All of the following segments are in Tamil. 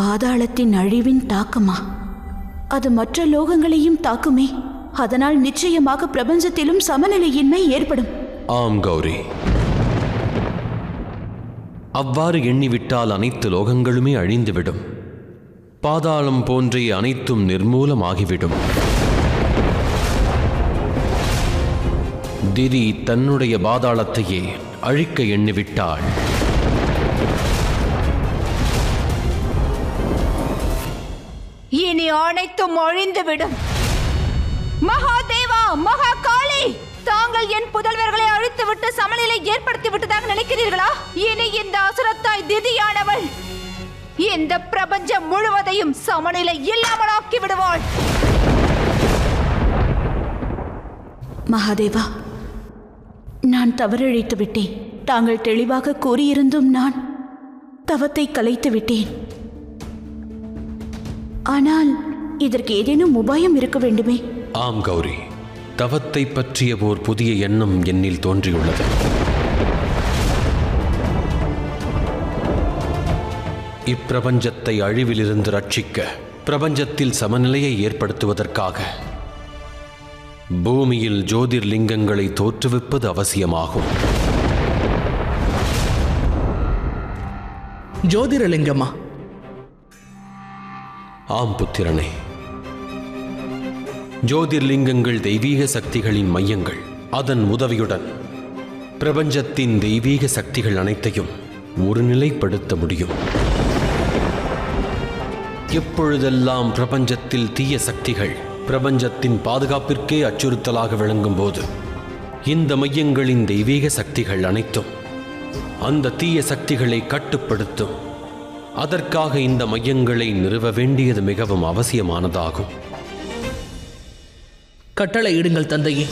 பாதாளத்தின் அழிவின் தாக்கமா? அது மற்ற லோகங்களையும் தாக்குமே. அதனால் நிச்சயமாக பிரபஞ்சத்திலும் சமநிலையின்மை ஏற்படும். ஆம் கௌரி, அவ்வாறு எண்ணிவிட்டால் அனைத்து லோகங்களுமே அழிந்துவிடும். பாதாளம் போன்றே அனைத்தும் நிர்மூலமாகிவிடும். திதி தன்னுடைய பாதாளத்தையே அழிக்க எண்ணிவிட்டாள். இனி அனைத்தும் அழிந்துவிடும். மகாதேவா, மகாகாளி, தாங்கள் என் புதல்வர்களை அழித்துவிட்டு சமநிலை ஏற்படுத்தி விட்டதாக நினைக்கிறீர்களா? இனி இந்த அசுரத்தாய் திதியானவள் இந்த பிரபஞ்சம் முழுவதையும் சமநிலை இல்லாமலாக்கி விடுவாள். மகாதேவா, நான் தவறிழைத்து விட்டேன். தாங்கள் தெளிவாக கூறியிருந்தும் நான் தவத்தை கலைத்து விட்டேன். ஆனால் இதற்கு ஏதேனும் உபாயம் இருக்க வேண்டுமே? ஆம் கௌரி, தவத்தை பற்றிய ஓர் புதிய எண்ணம் என்னில் தோன்றியுள்ளது. இப்பிரபஞ்சத்தை அழிவிலிருந்து ரட்சிக்க, பிரபஞ்சத்தில் சமநிலையை ஏற்படுத்துவதற்காக பூமியில் ஜோதிர்லிங்கங்களை தோற்றுவிப்பது அவசியமாகும். ஜோதிர்லிங்கமா? ஆம் புத்திரனே, ஜோதிர்லிங்கங்கள் தெய்வீக சக்திகளின் மையங்கள். அதன் உதவியுடன் பிரபஞ்சத்தின் தெய்வீக சக்திகள் அனைத்தையும் ஒருநிலைப்படுத்த முடியும். எப்பொழுதெல்லாம் பிரபஞ்சத்தில் தீய சக்திகள் பிரபஞ்சத்தின் பாதுகாப்பிற்கே அச்சுறுத்தலாக விளங்கும் போது இந்த மையங்களின் தெய்வீக சக்திகள் அனைத்தும் அந்த தீய சக்திகளை கட்டுப்படுத்தும். அதற்காக இந்த மையங்களை நிறுவ வேண்டியது மிகவும் அவசியமானதாகும். கட்டளை இடுங்கள் தந்தையே.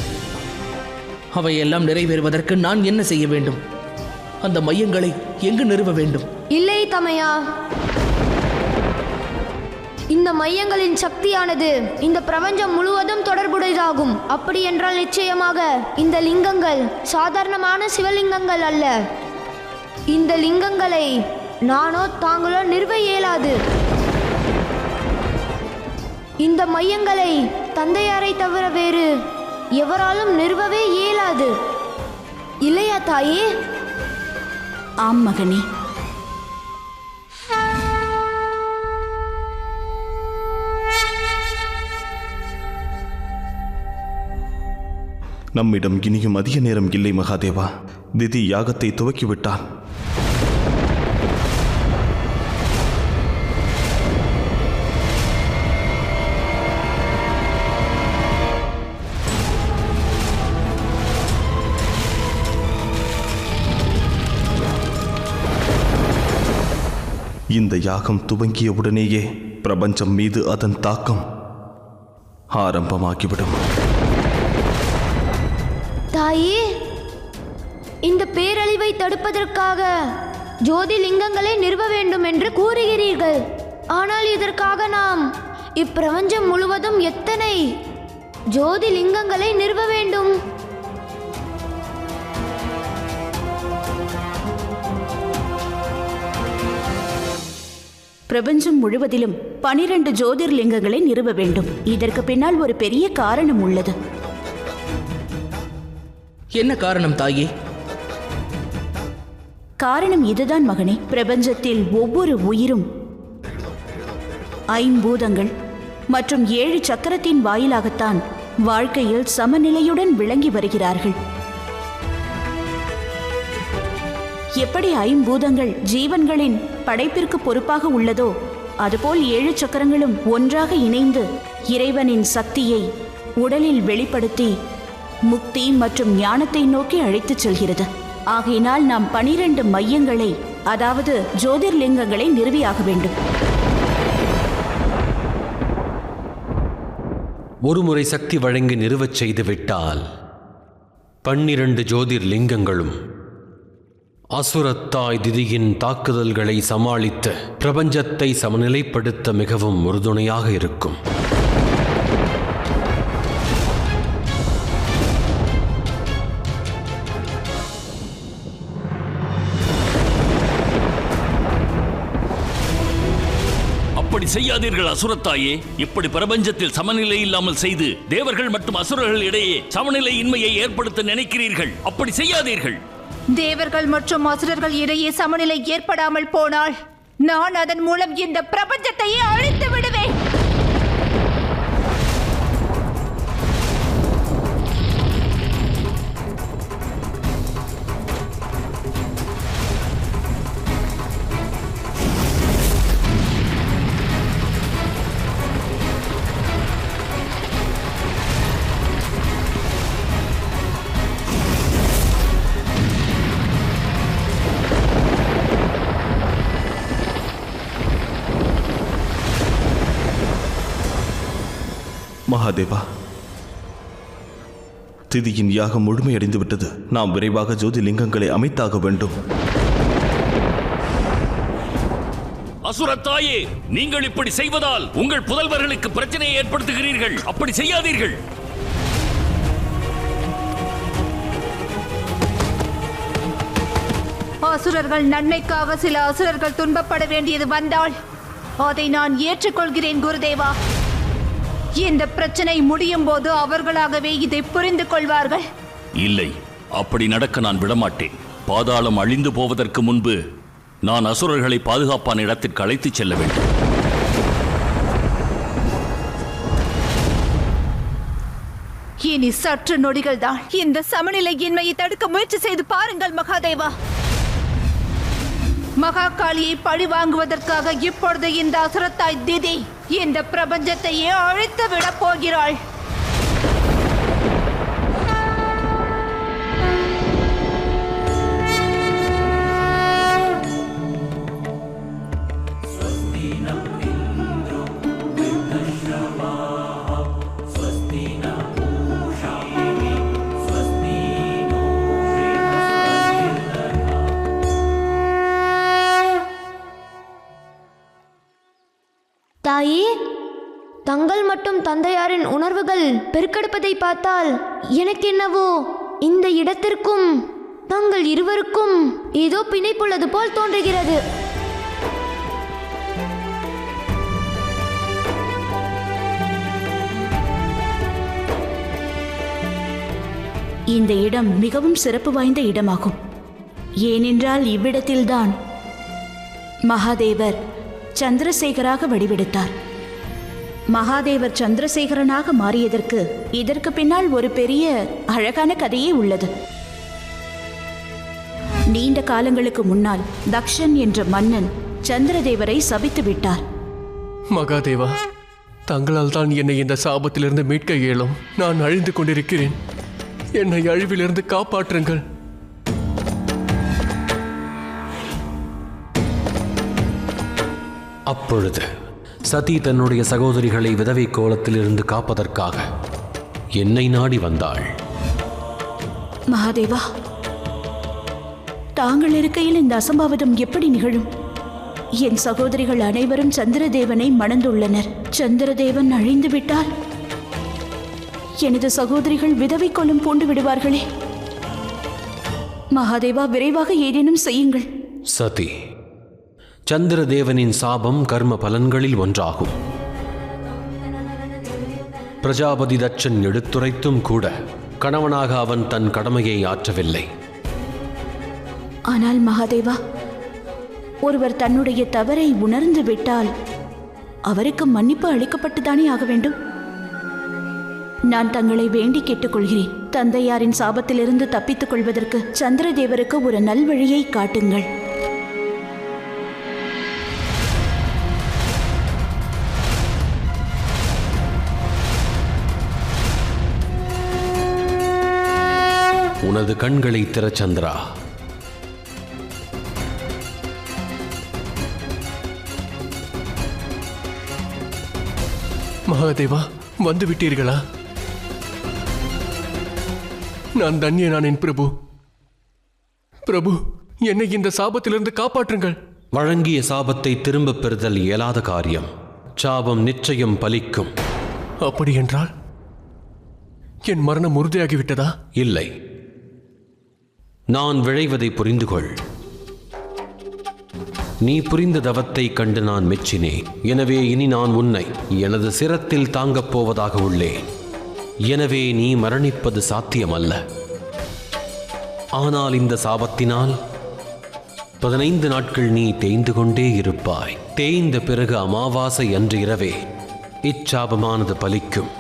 அவையெல்லாம் நிறைவேறுவதற்கு நான் என்ன செய்ய வேண்டும்? அந்த மையங்களை எங்கு நிறுவ வேண்டும்? இல்லை தமையா, இந்த மையங்களின் சக்தியானது இந்த பிரபஞ்சம் முழுவதும் தொடர்புடையதாகும். அப்படி என்றால் நிச்சயமாக இந்த லிங்கங்கள் சாதாரணமான சிவலிங்கங்கள் அல்ல. இந்த லிங்கங்களை நானோ தாங்களோ நிறுவ இயலாது. இந்த மையங்களை தந்தையாரை தவிர வேறு எவராலும் நிறுவவே இயலாது. இல்லையா தாயே? ஆம் மகனே. நம்மிடம் இனியும் அதிக நேரம் இல்லை மகாதேவா. திதி யாகத்தை துவக்கிவிட்டான். இந்த யாகம் துவங்கியவுடனேயே பிரபஞ்சம் மீது அதன் தாக்கம் ஆரம்பமாகிவிடும். தாயே, இந்த பேரழிவை தடுப்பதற்காக ஜோதிலிங்கங்களை நிறுவ வேண்டும் என்று கூறுகிறீர்கள். ஆனால் இதற்காக நாம் இப்பிரபஞ்சம் முழுவதும் எத்தனை ஜோதிலிங்கங்களை நிறுவ வேண்டும்? பிரபஞ்சம் முழுவதிலும் 12 ஜோதிர்லிங்கங்களை நிறுவ வேண்டும். இதற்கு பின்னால் ஒரு பெரிய காரணம் உள்ளது. என்ன காரணம் தாயே? காரணம் இதுதான் மகனே. பிரபஞ்சத்தில் ஒவ்வொரு உயிரும் 5 பூதங்கள் மற்றும் 7 சக்கரத்தின் வாயிலாகத்தான் வாழ்க்கையில் சமநிலையுடன் விளங்கி வருகிறார்கள். எப்படி 5 பூதங்கள் ஜீவன்களின் படைப்பிற்கு பொறுப்பாக உள்ளதோ அதுபோல் 7 சக்கரங்களும் ஒன்றாக இணைந்து இறைவனின் சக்தியை உடலில் வெளிப்படுத்தி முக்தி மற்றும் ஞானத்தை நோக்கி அழைத்துச் செல்கிறது. ஆகையினால் நாம் 12 மையங்களை, அதாவது ஜோதிர்லிங்கங்களை நிறுவியாக வேண்டும். ஒருமுறை சக்தி வழங்கி நிறுவச் செய்துவிட்டால் 12 ஜோதிர்லிங்கங்களும் அசுரத்தாய் திதியின் தாக்குதல்களை சமாளித்து பிரபஞ்சத்தை சமநிலைப்படுத்த மிகவும் உறுதுணையாக இருக்கும். செய்யாதீர்கள் அசுரத்தாயே. இப்படி பிரபஞ்சத்தில் சமநிலை இல்லாமல் செய்து தேவர்கள் மற்றும் அசுரர்கள் இடையே சமநிலையின்மையை ஏற்படுத்த நினைக்கிறீர்கள். அப்படி செய்யாதீர்கள். தேவர்கள் மற்றும் அசுரர்கள் இடையே சமநிலை ஏற்படாமல் போனால் நான் அதன் மூலம் இந்த பிரபஞ்சத்தையே அழித்து விடுவேன். மகாதேவா, திதியின் யாகம் முழுமையடைந்து விட்டது. நாம் விரைவாக ஜோதிலிங்கங்களை அமைத்தாக வேண்டும். அசுரத்தாயே, நீங்கள் இப்படி செய்வதால் உங்கள் புதல்வர்களுக்கு பிரச்சனையை ஏற்படுத்துகிறீர்கள். அப்படி செய்யாதீர்கள். அசுரர்கள் நன்மைக்காக சில அசுரர்கள் துன்பப்பட வேண்டியது வந்தால் அதை நான் ஏற்றுக்கொள்கிறேன் குருதேவா. இந்த பிரச்சனை முடியும் போது அவர்களாகவே இதை புரிந்து கொள்வார்கள். இல்லை, அப்படி நடக்க நான் விடமாட்டேன். பாதாளம் அழிந்து போவதற்கு முன்பு நான் அசுரர்களை பாதுகாப்பான இடத்திற்கு அழைத்துச் செல்ல வேண்டும். இனி சற்று நொடிகள் தான். இந்த சமநிலையின்மையை தடுக்க முயற்சி செய்து பாருங்கள் மகாதேவா. மகாகாளியை பழி வாங்குவதற்காக இப்பொழுது இந்த அசுரத்தாய் திதி இந்த பிரபஞ்சத்தையே அழித்து விட போகிறாள். தாயே, தங்கள் மற்றும் தந்தையாரின் உணர்வுகள் பெருக்கெடுப்பதை பார்த்தால் எனக்கு என்னவோ இந்த இடத்திற்கும் தங்கள் இருவருக்கும் ஏதோ பிணைப்புள்ளது போல் தோன்றுகிறது. இந்த இடம் மிகவும் சிறப்பு வாய்ந்த இடமாகும். ஏனென்றால் இவ்விடத்தில்தான் மகாதேவர் சந்திரசேகராக வடிவெடுத்தார். மகாதேவர் சந்திரசேகரனாக மாறியதற்கு இதற்கு பின்னால் ஒரு பெரிய அழகான கதையே உள்ளது. நீண்ட காலங்களுக்கு முன்னால் தக்ஷன் என்ற மன்னன் சந்திரதேவரை சபித்து விட்டார். மகாதேவா, தங்களால் தான் என்னை இந்த சாபத்திலிருந்து மீட்க இயலும். நான் அழிந்து கொண்டிருக்கிறேன். என்னை அழிவிலிருந்து காப்பாற்றுங்கள். அப்பொழுது சதி தன்னுடைய சகோதரிகளை விதவை கோலத்திலிருந்து காப்பதற்காக என்னை நாடி வந்தாள். மகாதேவா, தாங்கள் இருக்கையில் இந்த அசம்பாவிதம் எப்படி நிகழும்? என் சகோதரிகள் அனைவரும் சந்திரதேவனை மணந்துள்ளனர். சந்திரதேவன் அழிந்து விட்டால் எனது சகோதரிகள் விதவை கோலம் பூண்டு விடுவார்களே. மகாதேவா, விரைவாக ஏதேனும் செய்யுங்கள். சதி, சந்திரதேவனின் சாபம் கர்ம பலன்களில் ஒன்றாகும். பிரஜாபதி தட்சன் எடுத்துரைத்தும் கூட கணவனாக அவன் தன் கடமையை ஆற்றவில்லை. ஆனால் மகாதேவா, ஒருவர் தன்னுடைய தவறை உணர்ந்து விட்டால் அவருக்கு மன்னிப்பு அளிக்கப்பட்டுதானே ஆக வேண்டும். நான் தங்களை வேண்டி கேட்டுக்கொள்கிறேன். தந்தையாரின் சாபத்திலிருந்து தப்பித்துக் கொள்வதற்கு சந்திரதேவருக்கு ஒரு நல்வழியை காட்டுங்கள். உனது கண்களை திற சந்திரா. மகாதேவா, வந்து விட்டீர்களா? நான் தன்யனானேன் பிரபு. பிரபு, என்னை இந்த சாபத்திலிருந்து காப்பாற்றுங்கள். வழங்கிய சாபத்தை திரும்பப் பெறுதல் இயலாத காரியம். சாபம் நிச்சயம் பலிக்கும். அப்படி என்றால் என் மரணம் உறுதியாகிவிட்டதா? இல்லை, நான் விழைவதை புரிந்து கொள். நீ புரிந்த தவத்தை கண்டு நான் மெச்சினேன். எனவே இனி நான் உன்னை எனது சிரத்தில் தாங்கப் போவதாக உள்ளேன். எனவே நீ மரணிப்பது சாத்தியமல்ல. ஆனால் இந்த சாபத்தினால் 15 நாட்கள் நீ தேய்ந்து கொண்டே இருப்பாய். தேய்ந்த பிறகு அமாவாசை அன்று இரவே இச்சாபமானது பலிக்கும்.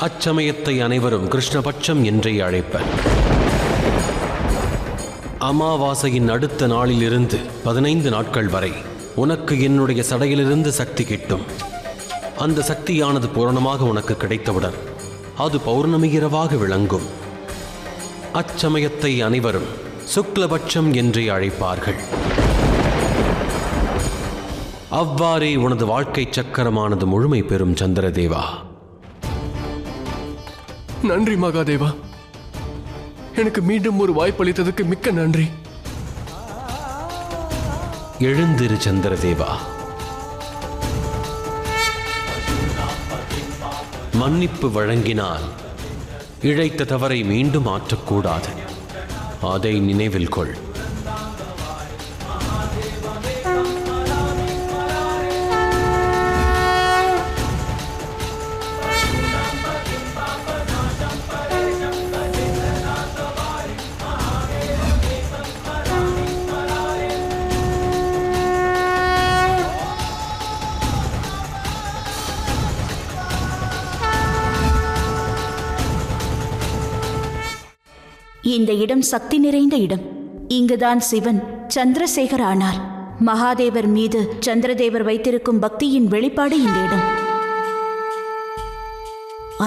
அச்சமயத்தை அனைவரும் கிருஷ்ணபட்சம் என்றே அழைப்பர். அமாவாசையின் அடுத்த நாளிலிருந்து 15 நாட்கள் வரை உனக்கு என்னுடைய சடையிலிருந்து சக்தி கிட்டும். அந்த சக்தியானது பூரணமாக உனக்கு கிடைத்தவுடன் அது பௌர்ணமி இரவாக விளங்கும். அச்சமயத்தை அனைவரும் சுக்லபட்சம் என்றே அழைப்பார்கள். அவ்வாறே உனது வாழ்க்கை சக்கரமானது முழுமை பெறும் சந்திரதேவா. நன்றி மகாதேவா. எனக்கு மீண்டும் ஒரு வாய்ப்பளித்ததுக்கு மிக்க நன்றி. எழுந்திரு சந்திரதேவா. மன்னிப்பு வழங்கினால் இழைத்த தவறை மீண்டும் ஆற்றக்கூடாது. அதை நினைவில் கொள். இந்த இடம் சக்தி நிறைந்த இடம். இங்குதான் சிவன் சந்திரசேகர் ஆனார். மகாதேவர் மீது சந்திரதேவர் வைத்திருக்கும் பக்தியின் வெளிப்பாடு இந்த இடம்.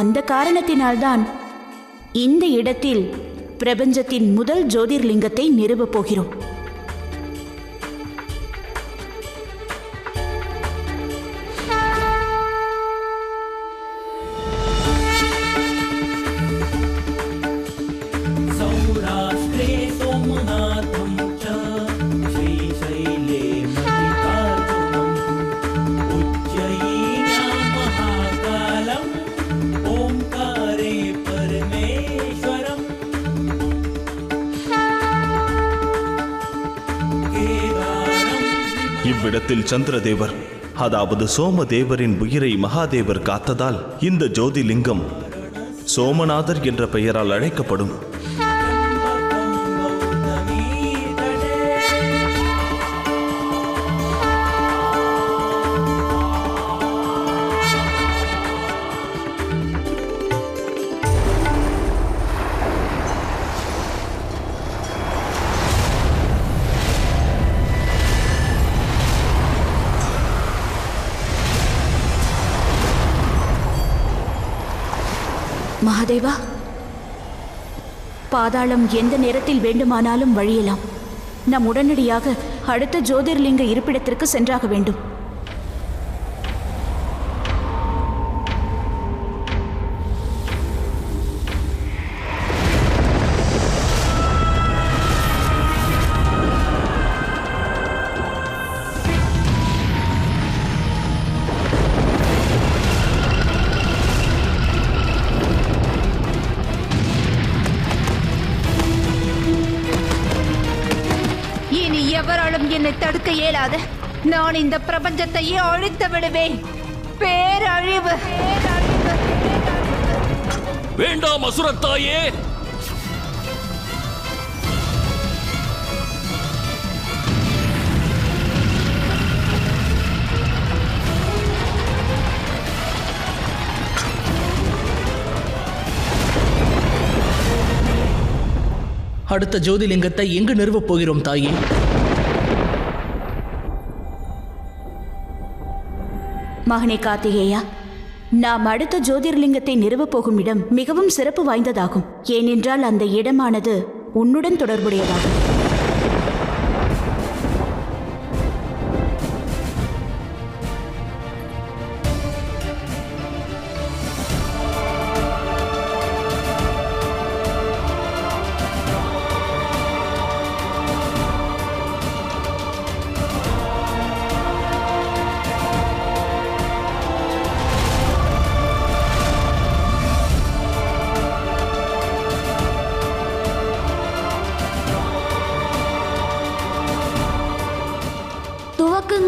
அந்த காரணத்தினால்தான் இந்த இடத்தில் பிரபஞ்சத்தின் முதல் ஜோதிர்லிங்கத்தை நிறுவப் போகிறோம். இவ்விடத்தில் சந்திரதேவர், அதாவது சோமதேவரின் உயிரை மகாதேவர் காத்ததால் இந்த ஜோதிலிங்கம் சோமநாதர் என்ற பெயரால் அழைக்கப்படும். மகாதேவா, பாதாளம் எந்த நேரத்தில் வேண்டுமானாலும் வழியலாம். நாம் உடனடியாக அடுத்த ஜோதிர்லிங்க இருப்பிடத்திற்கு சென்றாக வேண்டும். எவராலும் என்னை தடுக்க இயலாது. நான் இந்த பிரபஞ்சத்தையே அழித்து விடுவேன். பேரழிவு. வேண்டாம் அசுரத்தாயே. அடுத்த ஜோதிலிங்கத்தை எங்கு நிறுவப் போகிறோம் தாயே? மகனே கார்த்திகேயா, நாம் அடுத்த ஜோதிர்லிங்கத்தை நிறுவப் போகும் இடம் மிகவும் சிறப்பு வாய்ந்ததாகும். ஏனென்றால் அந்த இடமானது உன்னுடன் தொடர்புடையதாகும்.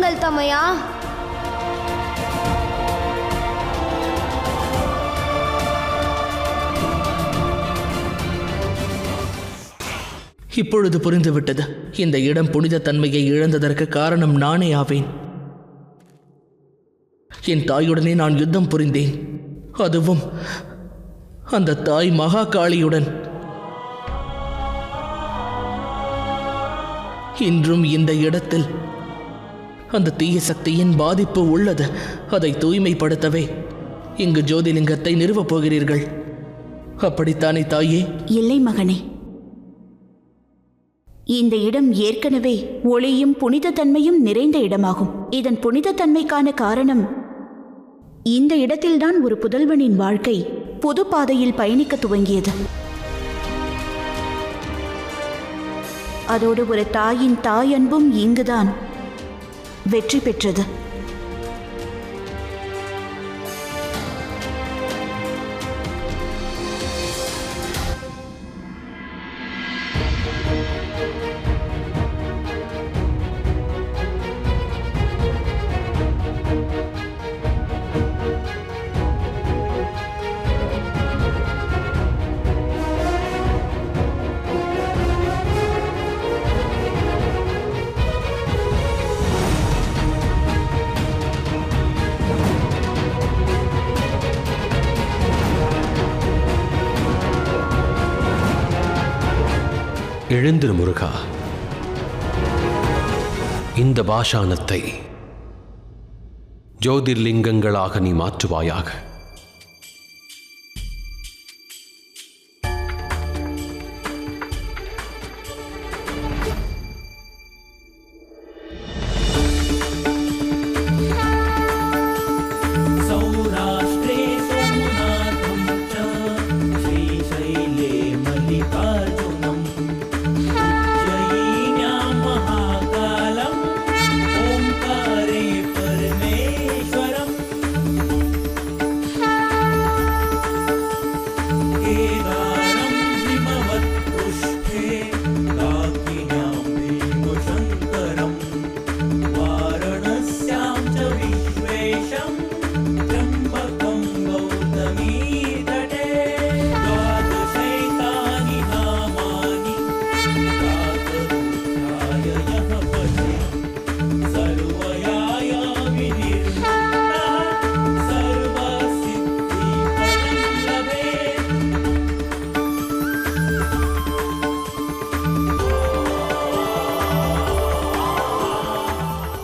கூறுங்கள் தமையா. இப்பொழுது புரிந்துவிட்டது. இந்த இடம் புனித தன்மையை இழந்ததற்கு காரணம் நானே ஆவேன். என் தாயுடனே நான் யுத்தம் புரிந்தேன், அதுவும் அந்த தாய் மகாகாளியுடன். இன்றும் இந்த இடத்தில் அந்த தீய சக்தியின் பாதிப்பு உள்ளது. அதை தூய்மைப்படுத்தவே இங்கு ஜோதிலிங்கத்தை நிறுவப் போகிறீர்கள், அப்படித்தானே தாயே? இல்லை மகனே, இந்த இடம் ஏற்கனவே ஒளியும் புனித தன்மையும் நிறைந்த இடமாகும். இதன் புனித தன்மைக்கான காரணம், இந்த இடத்தில்தான் ஒரு புதல்வனின் வாழ்க்கை புது பாதையில் பயணிக்க துவங்கியது. அதோடு ஒரு தாயின் தாய் அன்பும் இங்குதான் வெற்றி பெற்றது. எழுந்திரு முருகா, இந்த பாஷாணத்தை ஜோதிர்லிங்கங்களாக நீ மாற்றுவாயாக.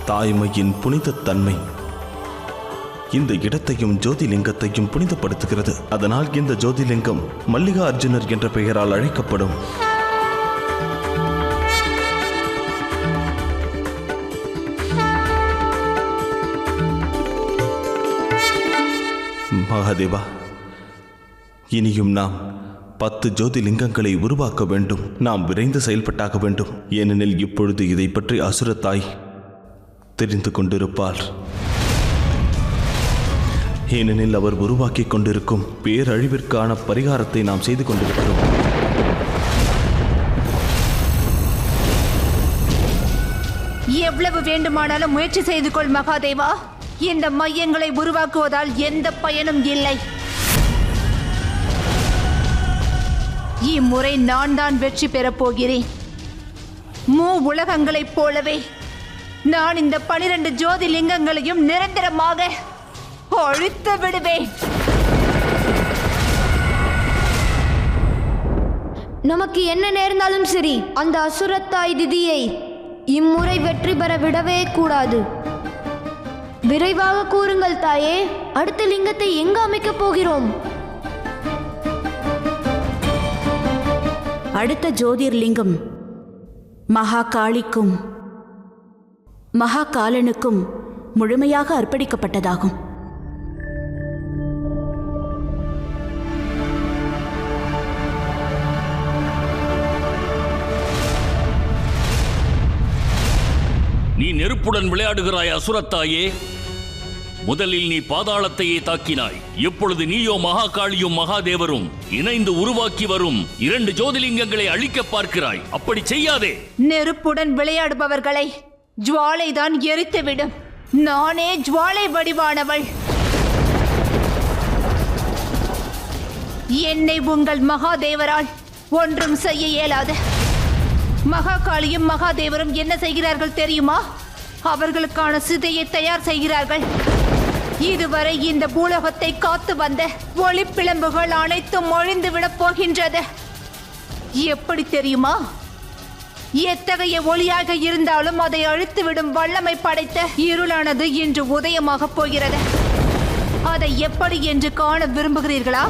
தாய்மையின் புனிதத்தன்மை இந்த இடத்தையும் ஜோதிலிங்கத்தையும் புனிதப்படுத்துகிறது. அதனால் இந்த ஜோதிலிங்கம் மல்லிகா அர்ஜுனர் என்ற பெயரால் அழைக்கப்படும். மகாதேவா, இனியும் நாம் 10 ஜோதிலிங்கங்களை உருவாக்க வேண்டும். நாம் விரைந்து செயல்பட்டாக வேண்டும். ஏனெனில் இப்பொழுது இதை பற்றி அசுரத்தாய் தெரிந்து கொண்டிருப்பார். ஏனெனில் அவர் உருவாக்கி கொண்டிருக்கும் பேரழிவிற்கான பரிகாரத்தை நாம் செய்து கொண்டிருக்கிறோம். எவ்வளவு வேண்டுமானாலும் முயற்சி செய்து கொள் மகாதேவா. இந்த மையங்களை உருவாக்குவதால் எந்த பயனும் இல்லை. இம்முறை நான் தான் வெற்றி பெறப் போகிறேன். உலகங்களைப் போலவே நான் இந்த 12 ஜோதிலிங்கங்களையும் நிரந்தரமாக ஒழித்து விடுவேன். நமக்கு என்ன நேர்ந்தாலும் சரி, அந்த அசுரத்தாய் திதியை இம்முறை வெற்றி பெற விடவே கூடாது. விரைவாக கூறுங்கள் தாயே, அடுத்த லிங்கத்தை எங்கு அமைக்கப் போகிறோம்? அடுத்த ஜோதிர்லிங்கம் மகாகாளிக்கும் மகாகாலனுக்கும் முழுமையாக அர்ப்பணிக்கப்பட்டதாகும். நீ நெருப்புடன் விளையாடுகிறாய் அசுரத்தாயே. முதலில் நீ பாதாளத்தையே தாக்கினாய். இப்பொழுது நீயோ மகாகாளியும் மகாதேவரும் இணைந்து உருவாக்கி வரும் 2 ஜோதிலிங்கங்களை அழிக்க பார்க்கிறாய். அப்படி செய்யாதே. நெருப்புடன் விளையாடுபவர்களை ஜுவாலைதான் எரித்துவிடும். நானே ஜுவாலை வடிவானவள். என்னை உங்கள் மகாதேவரால் ஒன்றும் செய்ய இயலாது. மகாகாளியும் மகாதேவரும் என்ன செய்கிறார்கள் தெரியுமா? அவர்களுக்கான சிதையை தயார் செய்கிறார்கள். இதுவரை இந்த பூலோகத்தை காத்து வந்த ஒளிப்பிளம்புகள் அனைத்தும் ஒழிந்துவிடப் போகின்றது. எப்படி தெரியுமா? எத்தகைய ஒளியாக இருந்தாலும் அதை அழித்துவிடும் வல்லமை படைத்த இருளானது இன்று உதயமாகப் போகிறது. அதை எப்படி என்று காண விரும்புகிறீர்களா?